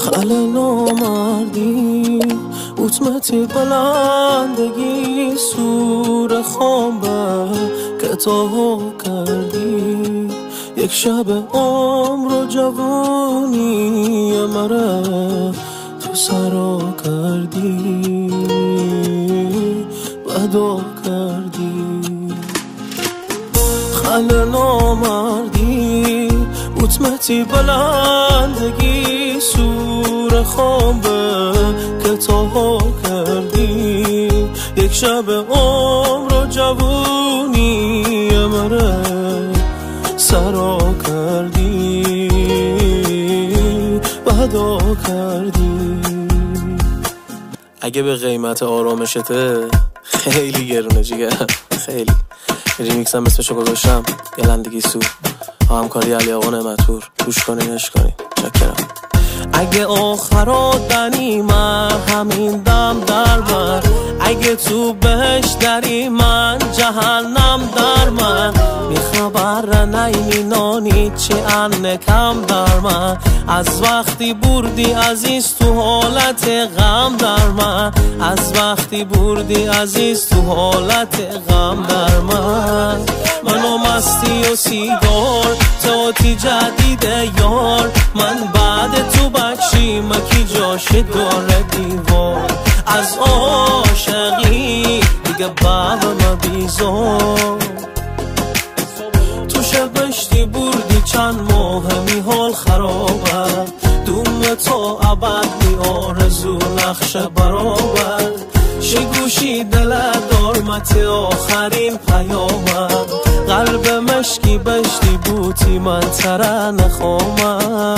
خل نامردی حتمتی بلندگی سور خوابه که تو کردی یک شب عمر و جوانی مره تو سرا کردی بدو کردی خل نامردی حتمتی بلندگی سور خوابه که تو کردی یک شب عمر و جوانی مره سرا کردی بدو کردی. اگه به قیمت آرامشته خیلی گرونه جیگر، خیلی. ریمیکس هم اسمشو گذاشتم گلندگی سو، همکاری علی آقا نعمت‌پور. گوش کنین عشق کنین. چکرم. اگه آخرا دنی من همین دم در من، اگه تو بهش دری من جهنم در من، میخبر نیمی نانی چی انه کم در من، از وقتی بردی عزیز تو حالت غم در من، از وقتی بردی عزیز تو حالت غم در من. منو مستی و سیگار تاتی جدید یار، من بعد تو بچی مکی جاش داره دیوار، از عاشقی دیگه بابم بیزار. تو شبشتی بردی چند ماه می حال خرابه، دوم تو ابد می آرزو نقش برابر، شگوشی دل دارمت آخرین پیامم، قلب مشکی بشتی بوتی من تره نخوامم،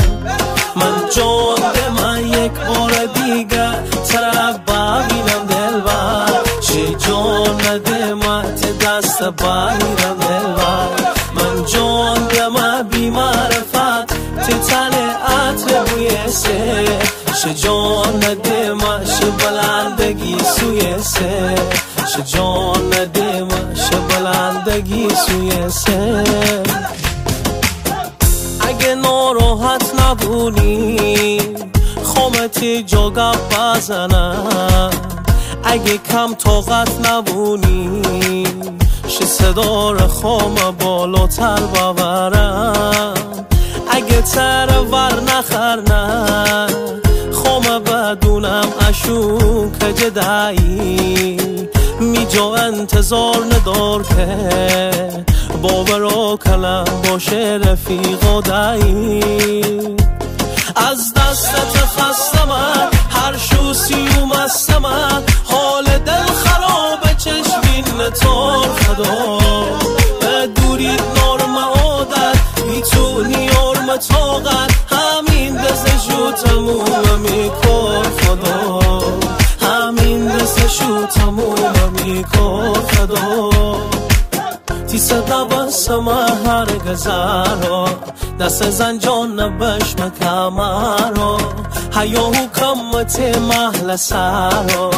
من جان ده من یک بار دیگه تره ببینم دلبر، چه جان نده من دست بگیرم دلبر، من جان ده من بی معرفت تن عطر بوی سه، چه جان نده من شه بلندگی سوی سه، چه جان نده من شه بلندگی سوی سه. اگه ناراحت نبونی خومتی جا گپ بزنم، اگه کم طاقت نبونی شه صدا رو خوام بالاتر ببرم، اگه تر ور نخرنم خوام بدونم اشون که جدایی می جا انتظار ندار که باور کلم باشه رفیق و دایی، از دستت خسته من هر شوسی و مست من، حال دل خرابه چشمین تار خدا، به دوریت نارم عادت میتونی آرم طاقت، همین دستشو تموم میکار خدا، همین دستشو تموم میکار خدا. تیسه دبستم هر گذارا دست زنجان نبش مکمارا، هیا حکمت محل سارا،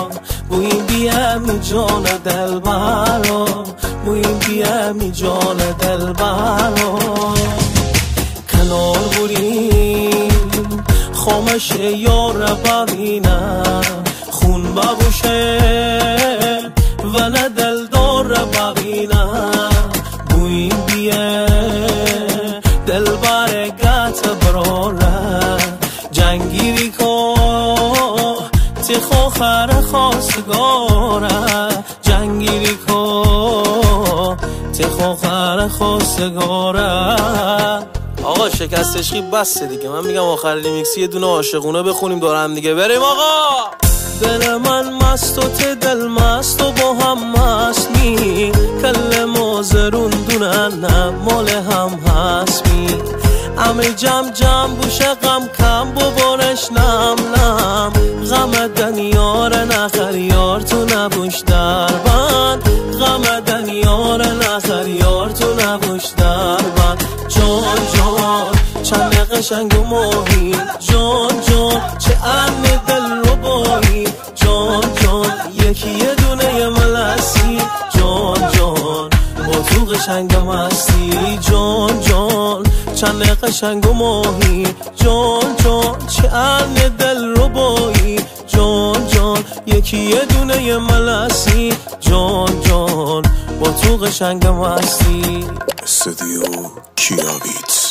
بوین بیامی جان دل بارا، بوین بیامی جان دل بارا. کنار بوریم خامش یار ببینم، خون ببوشه و نه دلدار ببینم، بوین بیه دل برگت براره، جنگیری که تخو خر خواستگاره، جنگیری که تخو خر خواستگاره. آقا شکست عشقی بسته دیگه، من میگم آخر ریمیکس یه دونه عاشقونه بخونیم دارم دیگه، بریم آقا. دل من مست و دل مست و با هم مست می، کل مازرون دونن مال هم هست می، همه جم جم بوشه غم کم ببارش نم نم، غم دنیار نخریار تو نبوش در بند، غم دنیار نخریار تو نبوش در بند. جان جان چند قشنگ و ماهی، جان جان چه امن دل رو بایی، جان جان یکی یه دونه یه ملسی، جان جان با تو قشنگم هستی، جان جان چند قشنگ و ماهی، جان جان چه ان دل ربایی، جان جان یکی یه دونه یه ملسی، جان جان با تو قشنگم هستی. استودیو کیا بیت.